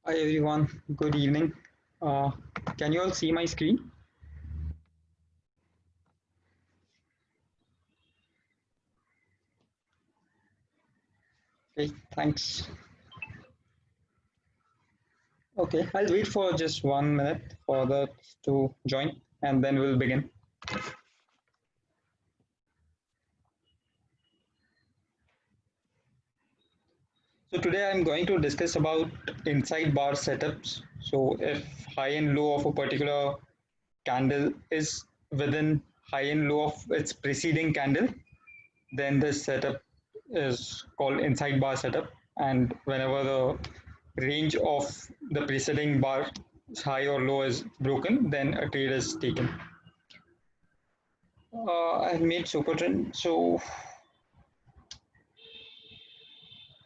Hi everyone, good evening. Uh, can you all see my screen? Okay, thanks. Okay, I'll wait for just 1 minute for others to join and then we'll begin. So today I'm going to discuss about inside bar setups. So if high and low of a particular candle is within high and low of its preceding candle, then this setup is called inside bar setup. And whenever the range of the preceding bar high or low is broken, then a trade is taken. I've made super trend. So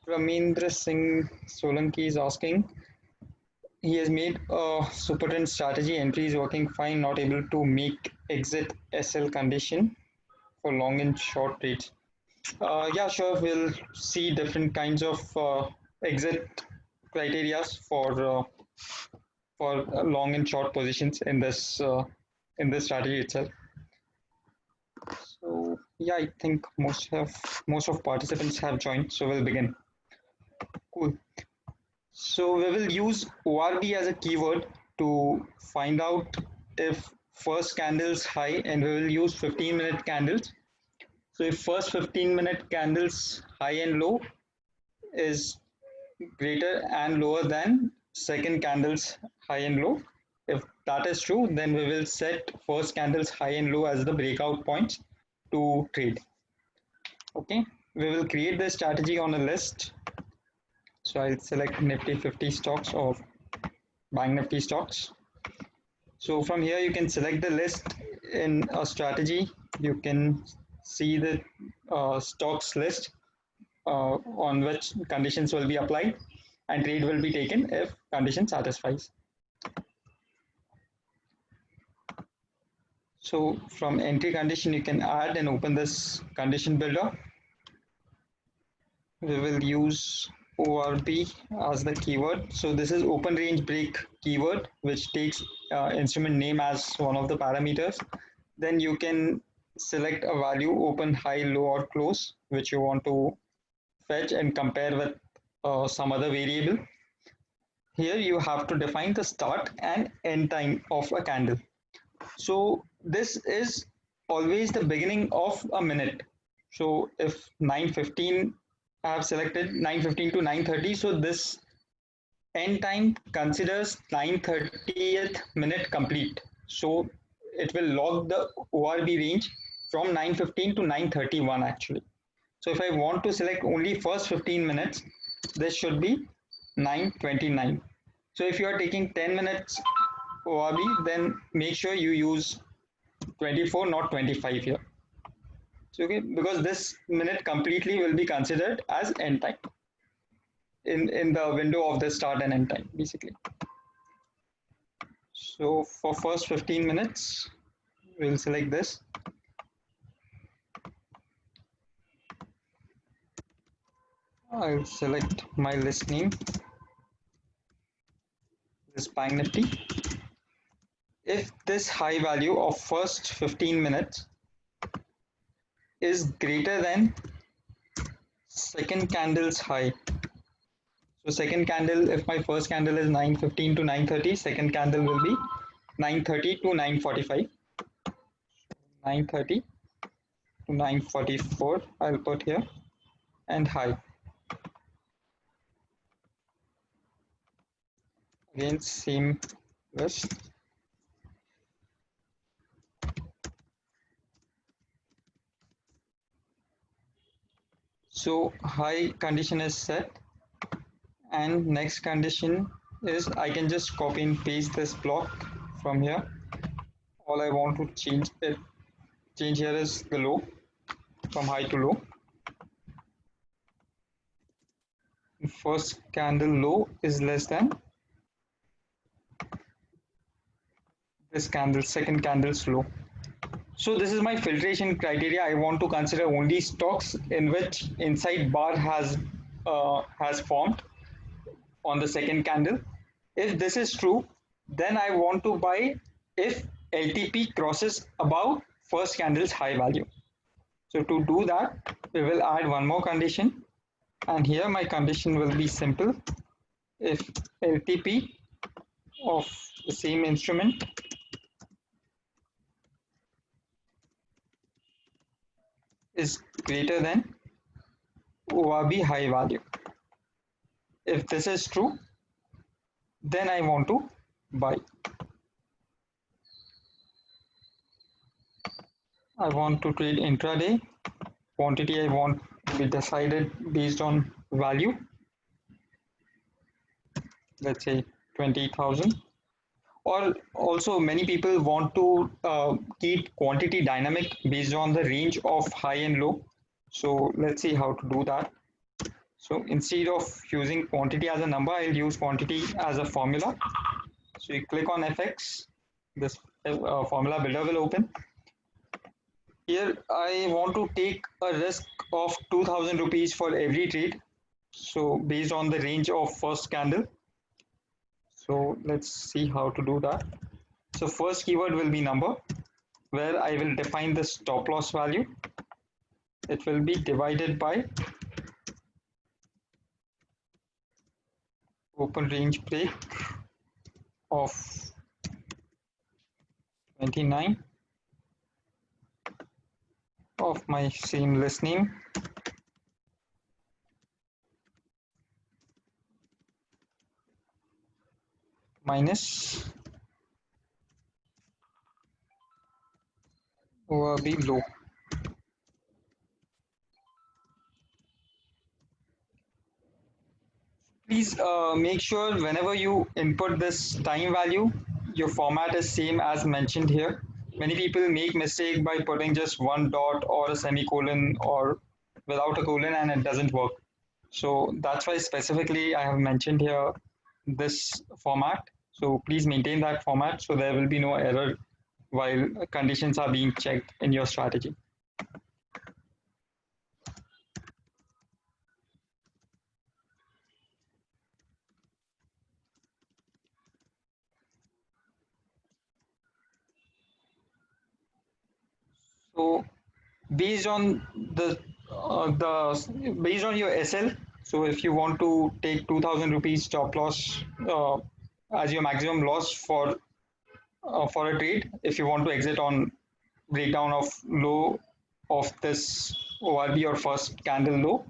Ramendra Singh Solanki is asking. He has made a super trend strategy. Entry is working fine. Not able to make exit SL condition for long and short trades. Yeah, sure. We'll see different kinds of exit criteria for long and short positions in this strategy itself. So yeah, I think most of participants have joined. So we'll begin. Cool. So we will use ORB as a keyword to find out if first candles high, and we will use 15-minute candles. So if first 15-minute candles high and low is greater and lower than second candles high and low. If that is true, then we will set first candles high and low as the breakout points to trade. Okay, we will create the strategy on a list. So I'll select Nifty 50 stocks or Bank Nifty stocks. So from here you can select the list in a strategy. You can see the stocks list on which conditions will be applied and trade will be taken if condition satisfies. So from entry condition, you can add and open this condition builder. We will use ORB as the keyword. So this is open range break keyword, which takes instrument name as one of the parameters. Then you can select a value, open, high, low, or close, which you want to fetch and compare with some other variable. Here you have to define the start and end time of a candle. So this is always the beginning of a minute. So if 9:15, I have selected 9:15 to 9:30, so this end time considers 9:30th minute complete. So it will log the ORB range from 9:15 to 9:31 actually. So if I want to select only first 15 minutes, this should be 9:29. So if you are taking 10 minutes ORB, then make sure you use 24, not 25 here. So, okay, because this minute completely will be considered as end time in the window of the start and end time, basically. So for first 15 minutes, we'll select this. I'll select my list name, this Bank Nifty. If this high value of first 15 minutes is greater than second candle's high. So second candle, if my first candle is 9:15 to 9:30, second candle will be 9:30 to 9:45. 9:30 to 9:44 I'll put here, and high. Again, same list. So high condition is set, and next condition is I can just copy and paste this block from here. All I want to change here is the low, from high to low. First candle low is less than this candle, second candle's low. So this is my filtration criteria. I want to consider only stocks in which inside bar has formed on the second candle. If this is true, then I want to buy if LTP crosses above first candle's high value. So to do that, we will add one more condition, and here my condition will be simple. If LTP of the same instrument is greater than ORB high value. If this is true, then I want to buy. I want to trade intraday. Quantity I want to be decided based on value. Let's say 20,000. Or also many people want to keep quantity dynamic based on the range of high and low. So let's see how to do that. So instead of using quantity as a number, I'll use quantity as a formula. So you click on FX, this formula builder will open. Here I want to take a risk of 2000 rupees for every trade. So based on the range of first candle. So let's see how to do that. So first keyword will be number, where I will define the stop loss value. It will be divided by open range break of 29 of my same list name minus ORB low. Please make sure whenever you input this time value, your format is same as mentioned here. Many people make mistake by putting just one dot or a semicolon or without a colon, and it doesn't work. So that's why specifically I have mentioned here this format. So please maintain that format so there will be no error while conditions are being checked in your strategy. So based on the based on your SL, so if you want to take 2000 rupees stop loss as your maximum loss for a trade, if you want to exit on breakdown of low of this ORB or first candle low,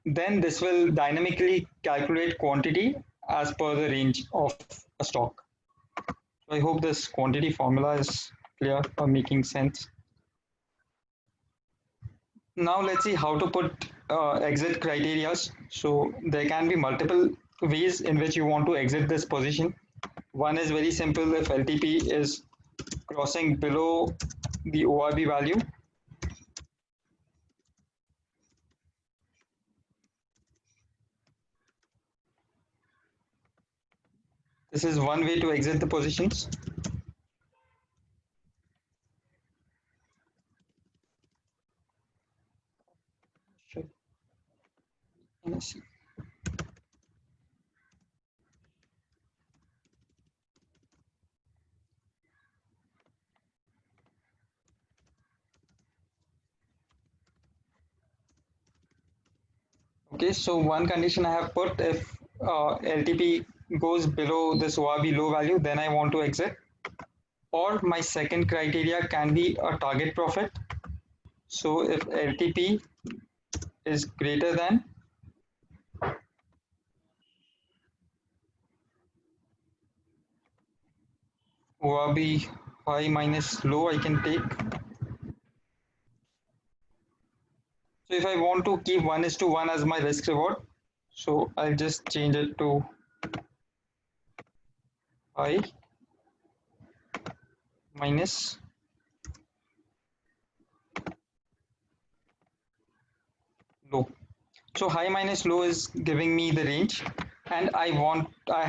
then this will dynamically calculate quantity as per the range of a stock. So I hope this quantity formula is clear or making sense. Now let's see how to put exit criteria. So there can be multiple ways in which you want to exit this position. One is very simple. If LTP is crossing below the ORB value, this is one way to exit the positions. Okay, so one condition I have put, if LTP goes below this ORB low value, then I want to exit. Or my second criteria can be a target profit. So if LTP is greater than ORB high minus low, I can take. So if I want to keep 1:1 as my risk reward, so I'll just change it to high minus low. So high minus low is giving me the range, and I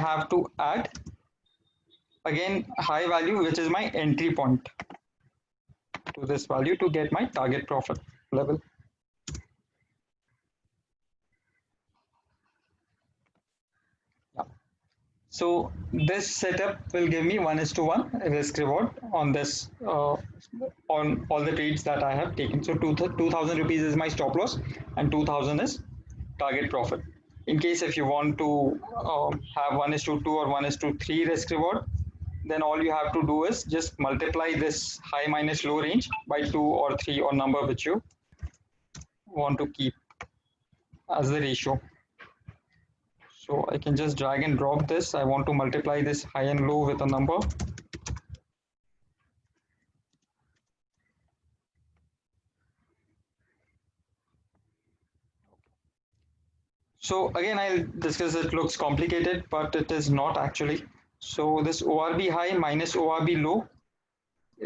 have to add again high value, which is my entry point to this value to get my target profit level. Yeah. So this setup will give me 1:1 risk reward on this on all the trades that I have taken. So 2000 rupees is my stop loss and 2000 is target profit. In case if you want to have 1:2 or 1:3 risk reward, then all you have to do is just multiply this high minus low range by 2 or 3 or number which you want to keep as the ratio. So I can just drag and drop this. I want to multiply this high and low with a number. So again, I'll discuss it looks complicated, but it is not actually. So this ORB high minus ORB low,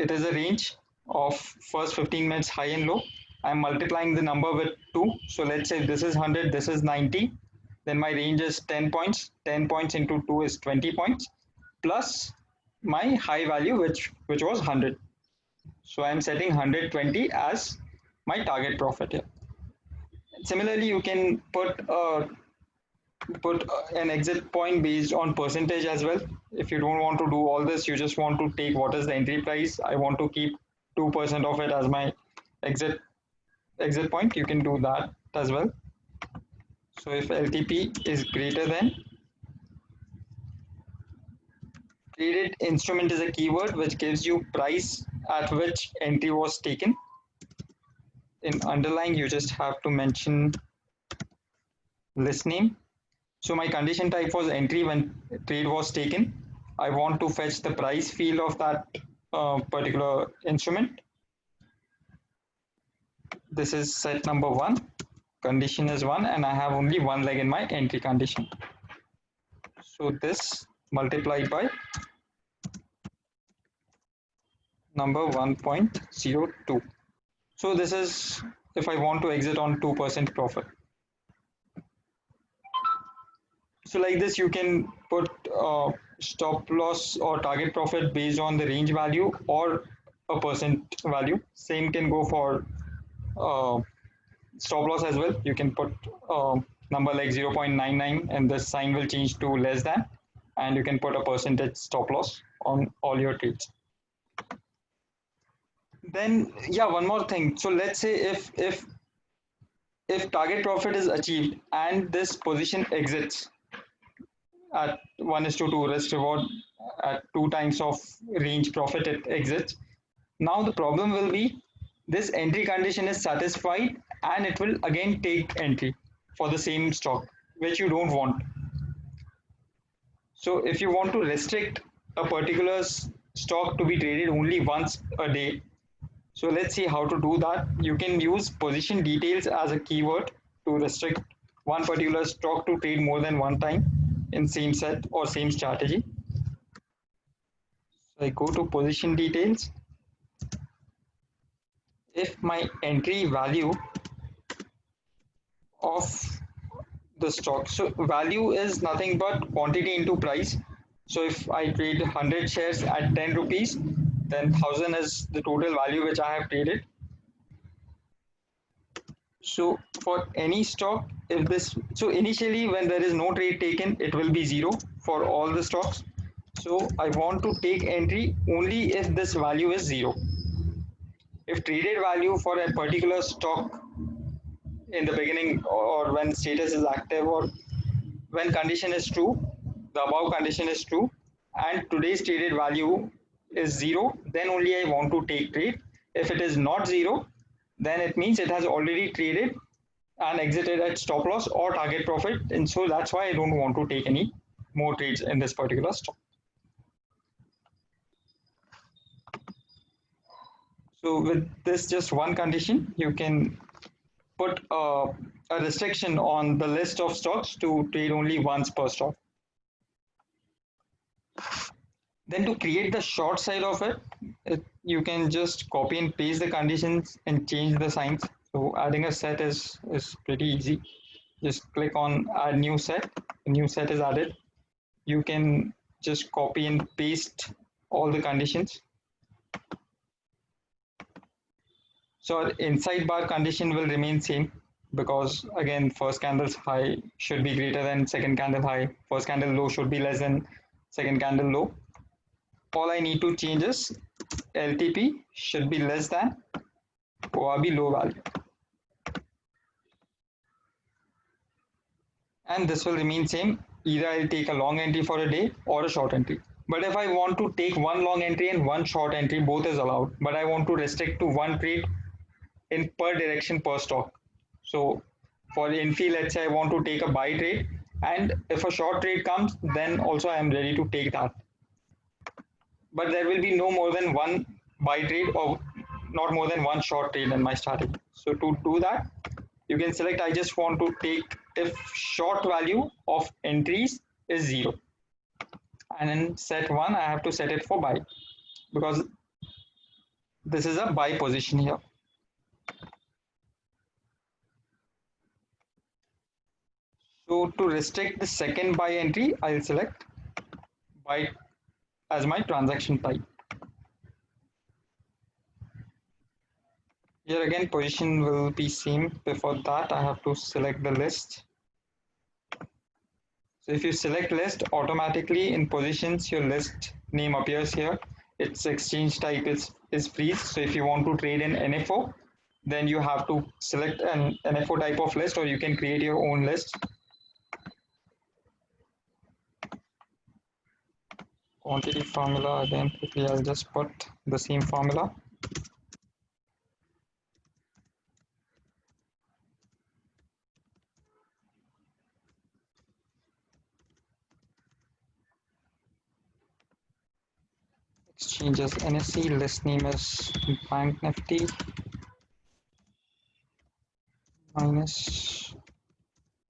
it is a range of first 15 minutes high and low. I'm multiplying the number with 2. So let's say this is 100, this is 90. Then my range is 10 points. 10 points into 2 is 20 points plus my high value, which was 100. So I'm setting 120 as my target profit here. Similarly, you can put an exit point based on percentage as well. If you don't want to do all this, you just want to take what is the entry price. I want to keep 2% of it as my exit point. You can do that as well. So if LTP is greater than, traded instrument is a keyword which gives you price at which entry was taken. In underlying, you just have to mention list name. So my condition type was entry when trade was taken. I want to fetch the price field of that particular instrument. This is set number 1. Condition is 1 and I have only one leg in my entry condition. So this multiplied by number 1.02. So this is if I want to exit on 2% profit. So like this, you can put stop loss or target profit based on the range value or a percent value. Same can go for stop loss as well. You can put number like 0.99 and the sign will change to less than, and you can put a percentage stop loss on all your trades. Then yeah, one more thing. So let's say if target profit is achieved and this position exits at 1:2 risk reward at 2 times of range profit it exits. Now the problem will be this entry condition is satisfied and it will again take entry for the same stock which you don't want. So if you want to restrict a particular stock to be traded only once a day, so let's see how to do that. You can use position details as a keyword to restrict one particular stock to trade more than one time in same set or same strategy. So I go to position details. If my entry value of the stock, so value is nothing but quantity into price. So if I trade 100 shares at 10 rupees, then 1000 is the total value which I have traded. So for any stock, if this, so initially when there is no trade taken, it will be 0 for all the stocks. So I want to take entry only if this value is 0. If traded value for a particular stock in the beginning or when status is active or when condition is true, the above condition is true, and today's traded value is 0, then only I want to take trade. If it is not 0, then it means it has already traded and exited at stop loss or target profit, and so that's why I don't want to take any more trades in this particular stock. So with this just one condition, you can put a restriction on the list of stocks to trade only once per stock. Then to create the short side of it, you can just copy and paste the conditions and change the signs. So adding a set is pretty easy. Just click on add new set. A new set is added. You can just copy and paste all the conditions. So our inside bar condition will remain same. because again, first candle's high should be greater than second candle high. First candle low should be less than second candle low. All I need to change is LTP should be less than ORB low value. And this will remain same. Either I'll take a long entry for a day or a short entry. But if I want to take one long entry and one short entry, both is allowed. But I want to restrict to one trade in per direction per stock. So for infy, let's say I want to take a buy trade, and if a short trade comes, then also I am ready to take that. But there will be no more than one buy trade or not more than one short trade in my strategy. So to do that, you can select I just want to take if short value of entries is 0. And in set 1, I have to set it for buy because this is a buy position here. So to restrict the second buy entry, I'll select buy as my transaction type. Here again, position will be same. Before that, I have to select the list. So if you select list, automatically in positions, your list name appears here. Its exchange type is freeze. So if you want to trade in NFO, then you have to select an NFO type of list, or you can create your own list. Quantity formula, again, quickly I'll just put the same formula. Exchanges NSE, list name is Bank Nifty minus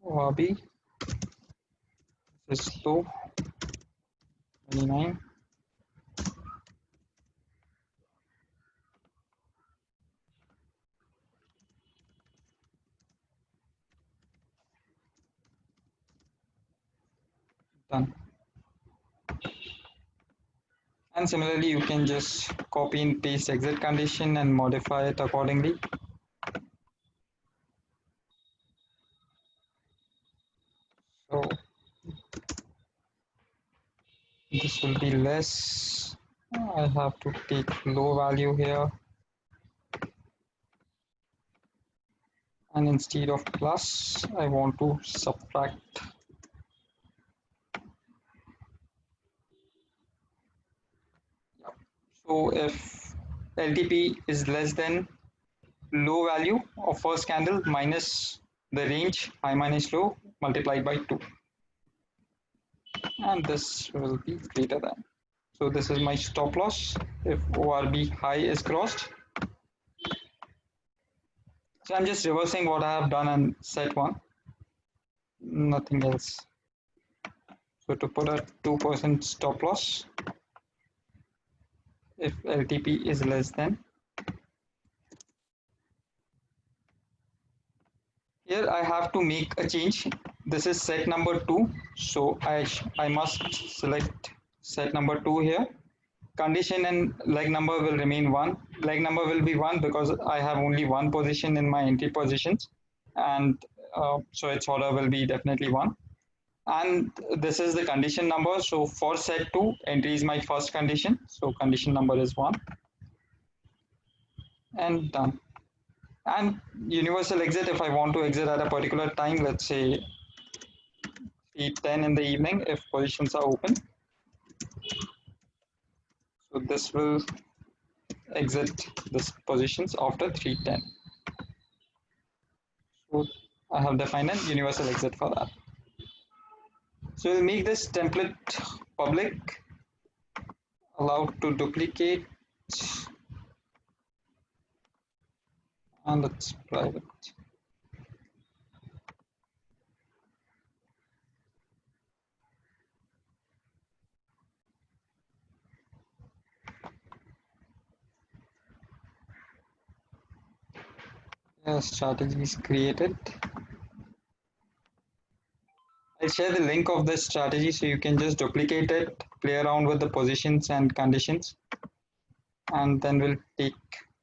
ORB. This is low 29. Done. And similarly, you can just copy and paste exit condition and modify it accordingly. So this will be less. I have to take low value here. And instead of plus, I want to subtract. So if LTP is less than low value of first candle minus the range high minus low multiplied by 2, and this will be greater than. So this is my stop loss if ORB high is crossed. So I'm just reversing what I have done and set 1, nothing else. So to put a 2% stop loss if LTP is less than. Here I have to make a change. This is set number 2. So I must select set number 2 here. Condition and leg number will remain 1. Leg number will be 1 because I have only one position in my entry positions. And so its order will be definitely 1. And this is the condition number. So for set 2, entry is my first condition. So condition number is 1. And done. And universal exit, if I want to exit at a particular time, let's say 3:10 in the evening, if positions are open. So this will exit this positions after 3:10. So I have defined a universal exit for that. So we'll make this template public, allowed to duplicate, and it's private. Strategy is created. I'll share the link of this strategy so you can just duplicate it, play around with the positions and conditions, and then we'll take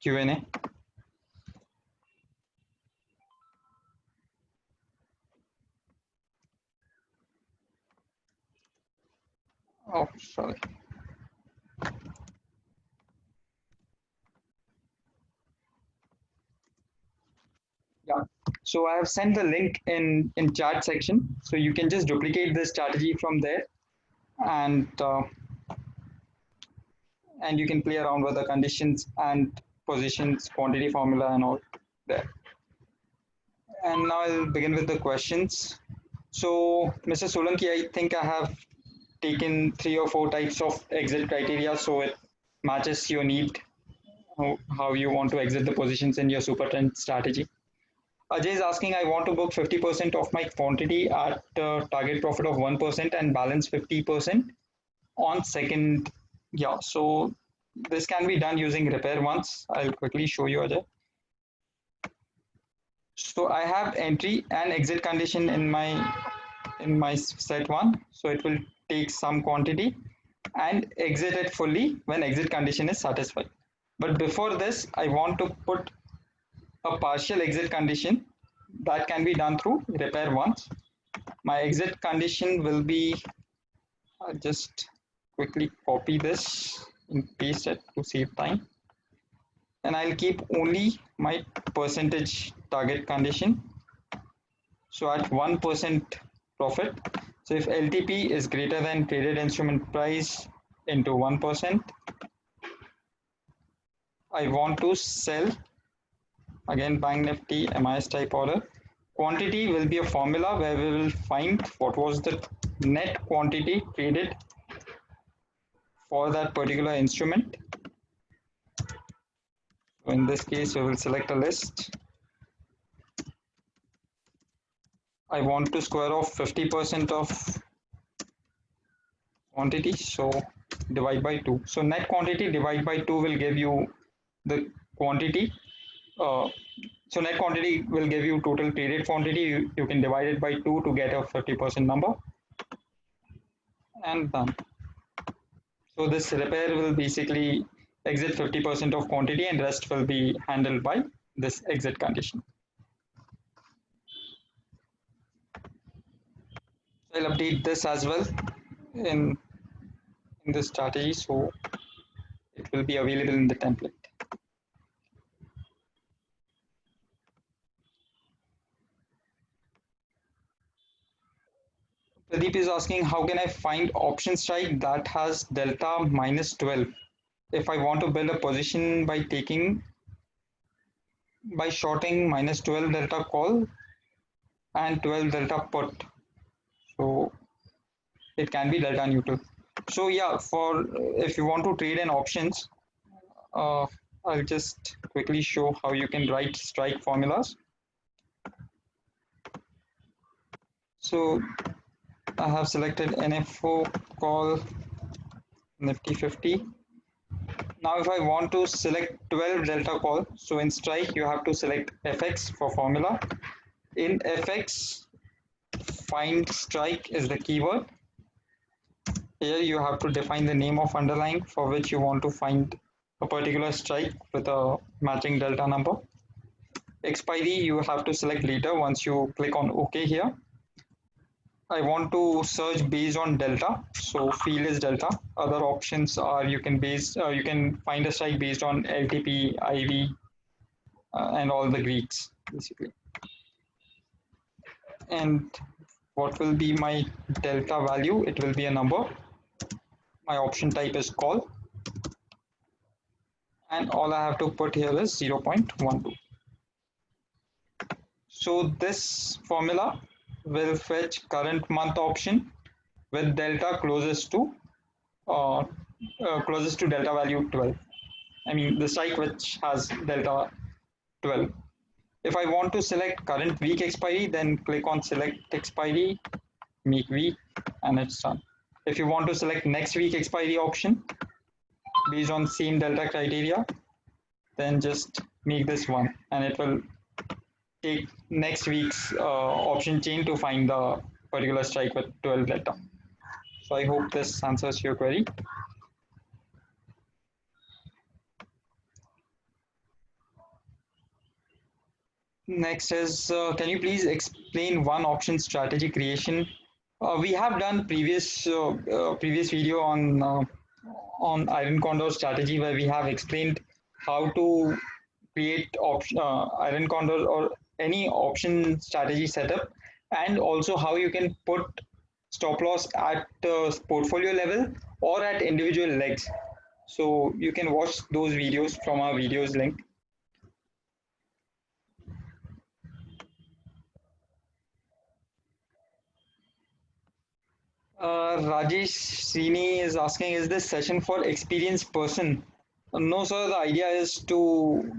Q&A. Oh, sorry. Yeah. So I have sent the link in chat section. So you can just duplicate this strategy from there, and and you can play around with the conditions and positions, quantity formula, and all there. And now I'll begin with the questions. So, Mr. Solanki, I think I have taken 3 or 4 types of exit criteria, so it matches your need, how you want to exit the positions in your super trend strategy. Ajay is asking, I want to book 50% of my quantity at target profit of 1% and balance 50% on second. Yeah, so this can be done using repair once. I'll quickly show you, Ajay. So I have entry and exit condition in my set one. So it will take some quantity and exit it fully when exit condition is satisfied. But before this, I want to put a partial exit condition that can be done through repair once. My exit condition will be, just quickly copy this and paste it to save time. And I'll keep only my percentage target condition. So at 1% profit, so if LTP is greater than traded instrument price into 1%, I want to sell, again Bank Nifty MIS type order. Quantity will be a formula where we will find what was the net quantity traded for that particular instrument. So in this case, we will select a list. I want to square off 50% of quantity, so divide by 2. So net quantity divide by 2 will give you the quantity. Uh, so net quantity will give you total traded quantity. You can divide it by 2 to get a 50% number, and done. So this repair will basically exit 50% of quantity and rest will be handled by this exit condition. So I'll update this as well in, in this strategy, so it will be available in the template. Pradeep is asking, how can I find option strike that has delta minus 12 if I want to build a position by taking, by shorting minus 12 delta call and 12 delta put. So it can be delta neutral. So yeah, for if you want to trade in options, I'll just quickly show how you can write strike formulas. So I have selected NFO call Nifty 50. Now if I want to select 12 delta call, so in strike you have to select FX for formula. In FX, find strike is the keyword. Here you have to define the name of underlying for which you want to find a particular strike with a matching delta number. Expiry you have to select later once you click on OK here. I want to search based on delta, so field is delta. Other options are you can find a strike based on LTP, IV, and all the Greeks basically. And what will be my delta value? It will be a number. My option type is call, and all I have to put here is 0.12. So this formula will fetch current month option with delta uh, closest to delta value 12. I mean the strike which has delta 12. If I want to select current week expiry, then click on select expiry, make week, and it's done. If you want to select next week expiry option based on same delta criteria, then just make this one, and it will take next week's option chain to find the particular strike with 12 delta. So I hope this answers your query. Next is, can you please explain one option strategy creation We have done previous video on iron condor strategy where we have explained how to create iron condor or any option strategy setup, and also how you can put stop loss at portfolio level or at individual legs. So you can watch those videos from our videos link. Rajesh Srini is asking, is this session for experienced person? No, sir. The idea is to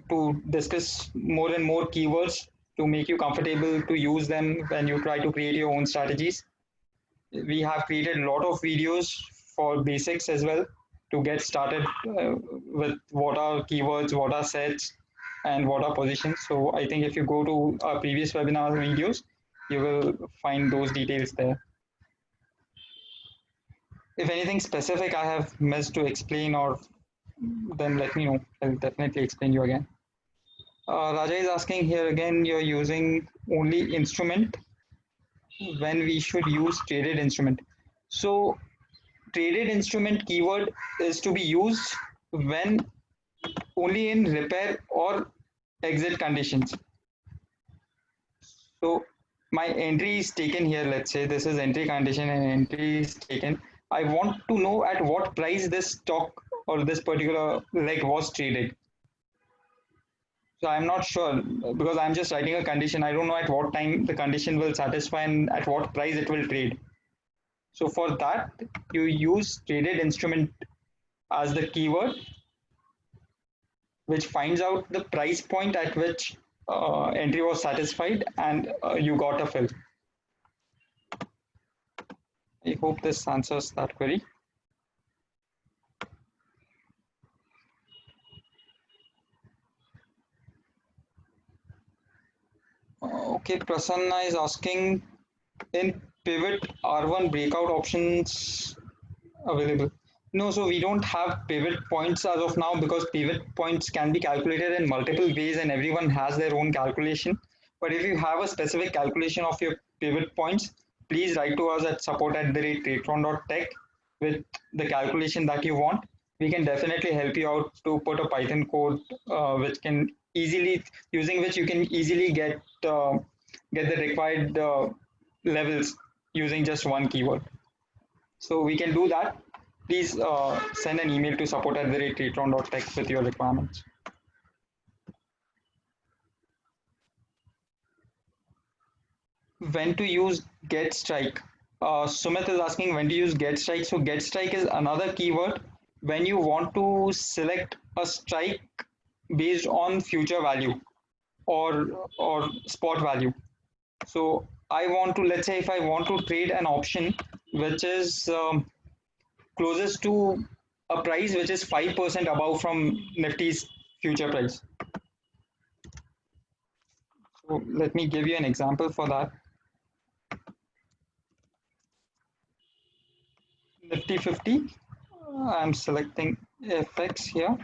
discuss more and more keywords to make you comfortable to use them when you try to create your own strategies. We have created a lot of videos for basics as well to get started with what are keywords, what are sets, and what are positions. So I think if you go to our previous webinar videos, you will find those details there. If anything specific I have missed to explain, or then let me know. I'll definitely explain you again. Raja is asking here again, you're using only instrument when we should use traded instrument. So traded instrument keyword is to be used when only in repair or exit conditions. So my entry is taken here. Let's say this is entry condition and entry is taken. I want to know at what price this stock or this particular leg was traded. So I'm not sure because I'm just writing a condition. I don't know at what time the condition will satisfy and at what price it will trade. So for that, you use traded instrument as the keyword, which finds out the price point at which entry was satisfied and you got a fill. I hope this answers that query. Okay, Prasanna is asking, in pivot R1 breakout options available? No, so we don't have pivot points as of now because pivot points can be calculated in multiple ways and everyone has their own calculation. But if you have a specific calculation of your pivot points, please write to us at support@tradetron.tech with the calculation that you want. We can definitely help you out to put a Python code which can easily, using which you can easily get the required levels using just one keyword. So we can do that. Please send an email to support@tradetron.tech with your requirements. When to use get strike? Sumit is asking when to use get strike. So get strike is another keyword when you want to select a strike based on future value or spot value. So I want to, let's say if I want to trade an option which is closest to a price which is 5% above from Nifty's future price. So let me give you an example for that. Nifty 50, I'm selecting FX here.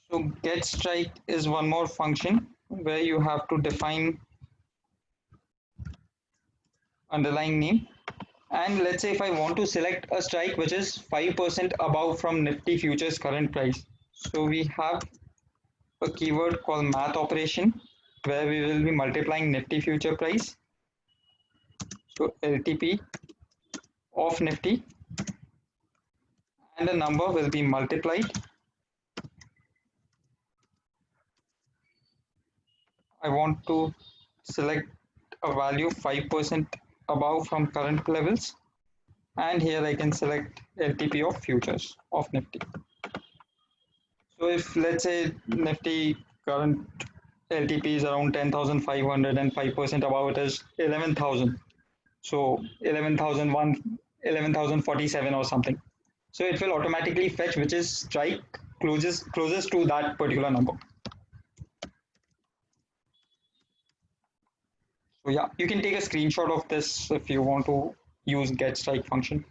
So get strike is one more function where you have to define underlying name. And let's say if I want to select a strike which is 5% above from Nifty futures current price. So we have a keyword called math operation where we will be multiplying Nifty future price. So LTP of Nifty and a number will be multiplied. I want to select a value 5% above from current levels, and here I can select LTP of futures of Nifty. So if let's say Nifty current LTP is around 10,500 and 5% above it is 11,000. So 11,001, 11,047 or something. So it will automatically fetch which is strike closest to that particular number. So yeah, you can take a screenshot of this if you want to use get strike function.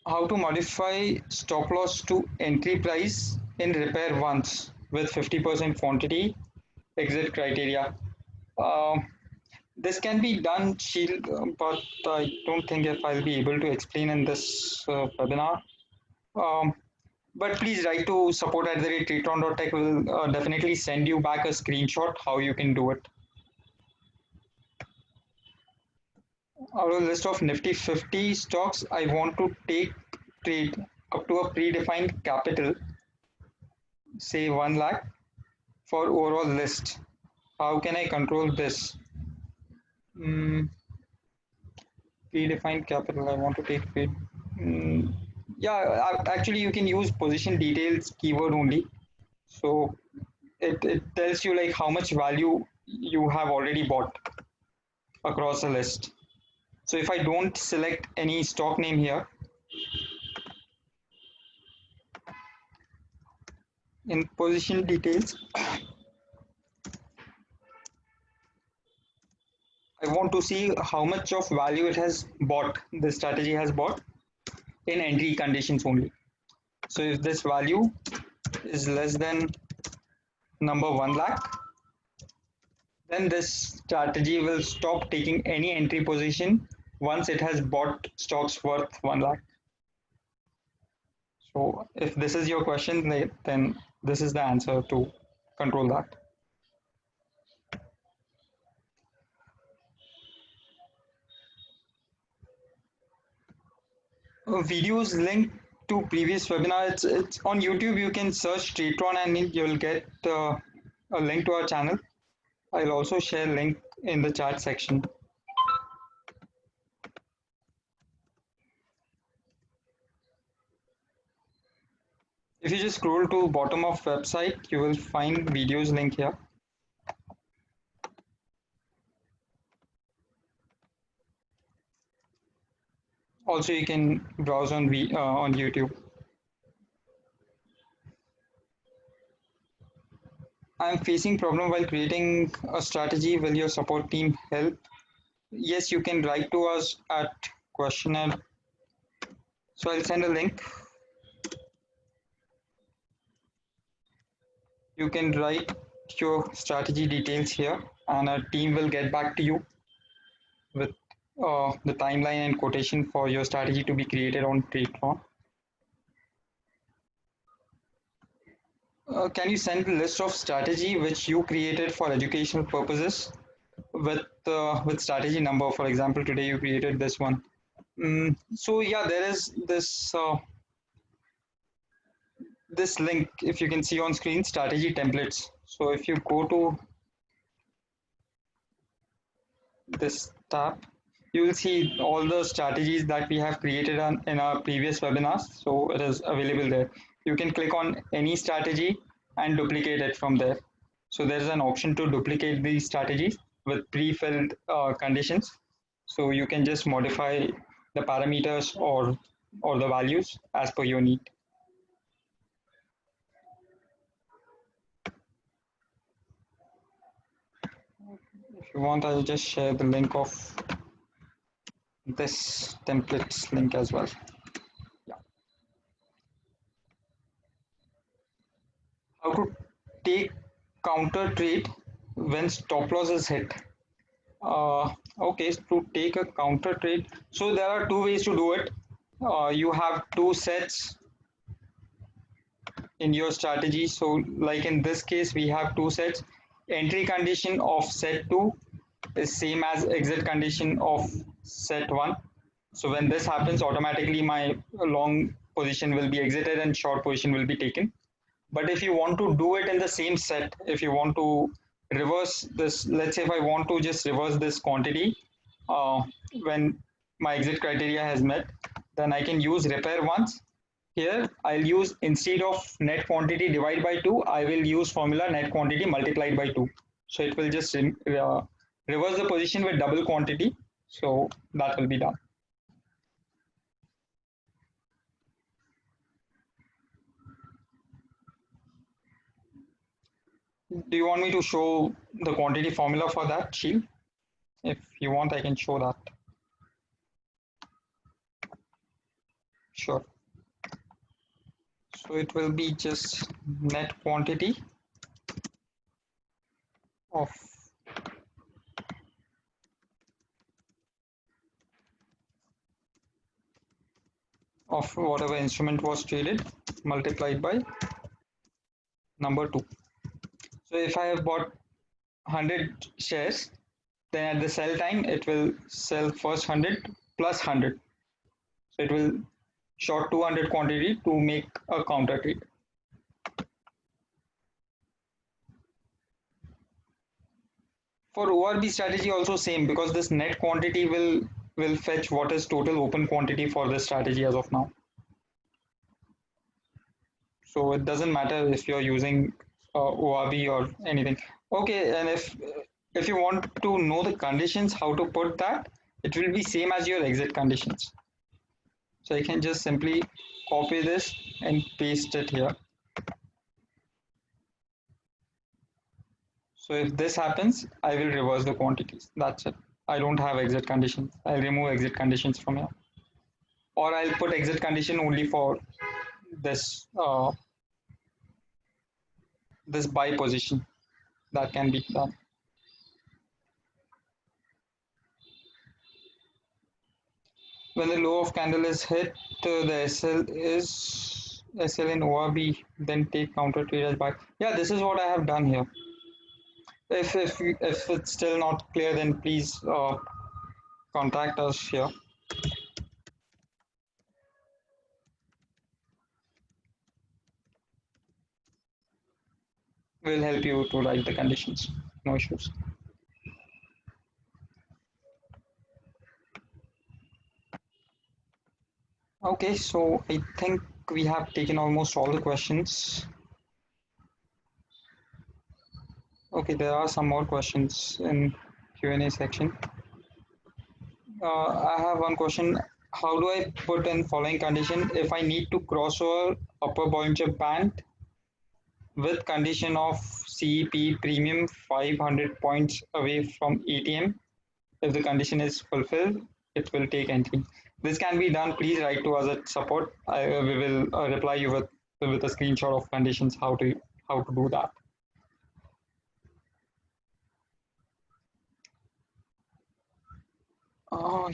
How to modify stop loss to entry price in repair once with 50% quantity exit criteria. Um, this can be done, Sheil, but I don't think if I'll be able to explain in this webinar. Um, but please write to support at the rate tradetron.tech. Will definitely send you back a screenshot how you can do it. Out of a list of Nifty 50 stocks, I want to take trade up to a predefined capital, say 1 lakh for overall list. How can I control this? Mm, predefined capital, I want to take trade. Mm, yeah, actually, you can use position details keyword only. So it tells you like how much value you have already bought across a list. So if I don't select any stock name here, in position details, I want to see how much of value it has bought, the strategy has bought in entry conditions only. So if this value is less than number 1 lakh, then this strategy will stop taking any entry position once it has bought stocks worth 1 lakh. So if this is your question, then this is the answer to control that. Videos linked to previous webinar. It's on YouTube. You can search Tradetron and you'll get a link to our channel. I'll also share link in the chat section. If you just scroll to bottom of website, you will find videos link here. Also, you can browse on YouTube. I'm facing problem while creating a strategy. Will your support team help? Yes, you can write to us at questionnaire. So I'll send a link. You can write your strategy details here, and our team will get back to you with the timeline and quotation for your strategy to be created on Tradetron. Can you send a list of strategy which you created for educational purposes with strategy number? For example, today you created this one. So yeah, there is this link, if you can see on screen, strategy templates. So if you go to this tab, you will see all the strategies that we have created in our previous webinars. So it is available there. You can click on any strategy and duplicate it from there. So there's an option to duplicate these strategies with pre-filled conditions. So you can just modify the parameters or the values as per your need. If you want, I'll just share the link of this templates link as well. Yeah. How to take counter trade when stop loss is hit. Okay, to take a counter trade. So there are two ways to do it. You have two sets in your strategy. So like in this case, we have two sets. Entry condition of set 2 is same as exit condition of set 1. So when this happens, automatically my long position will be exited and short position will be taken. But if you want to do it in the same set, if you want to reverse this, let's say if I want to just reverse this quantity uh, when my exit criteria has met, then I can use repair once. Here I'll use, instead of net quantity divided by 2, I will use formula net quantity multiplied by 2. So it will just reverse the position with double quantity. So that will be done. Do you want me to show the quantity formula for that, Sheil? If you want, I can show that. Sure. So it will be just net quantity of whatever instrument was traded multiplied by number 2. So if I have bought 100 shares, then at the sell time it will sell first 100 plus 100. So it will short 200 quantity to make a counter trade. For ORB strategy also same, because this net quantity will fetch what is total open quantity for this strategy as of now. So it doesn't matter if you're using ORB or anything. Okay, and if you want to know the conditions, how to put that, it will be same as your exit conditions. So I can just simply copy this and paste it here. So if this happens, I will reverse the quantities. That's it. I don't have exit conditions. I'll remove exit conditions from here. Or I'll put exit condition only for this this buy position. That can be done. When the low of candle is hit, the SL in ORB, then take counter trade as buy. Yeah, this is what I have done here. If it's still not clear, then please contact us here. We'll help you to write the conditions. No issues. Okay, so I think we have taken almost all the questions. Okay, there are some more questions in Q&A section. I have one question. How do I put in following condition if I need to cross over upper Bollinger Band with condition of CEP premium 500 points away from ATM? If the condition is fulfilled, it will take entry. This can be done. Please write to us at support. We will reply you with a screenshot of conditions how to do that.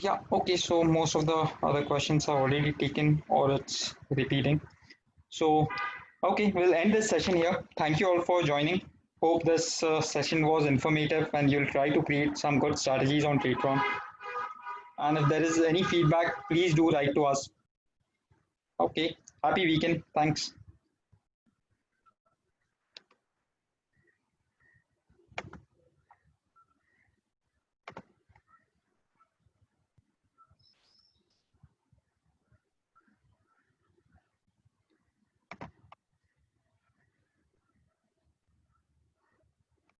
Yeah, okay, so most of the other questions are already taken or it's repeating. So, okay, we'll end this session here. Thank you all for joining. Hope this session was informative and you'll try to create some good strategies on Tradetron. And if there is any feedback, please do write to us. Okay, happy weekend. Thanks.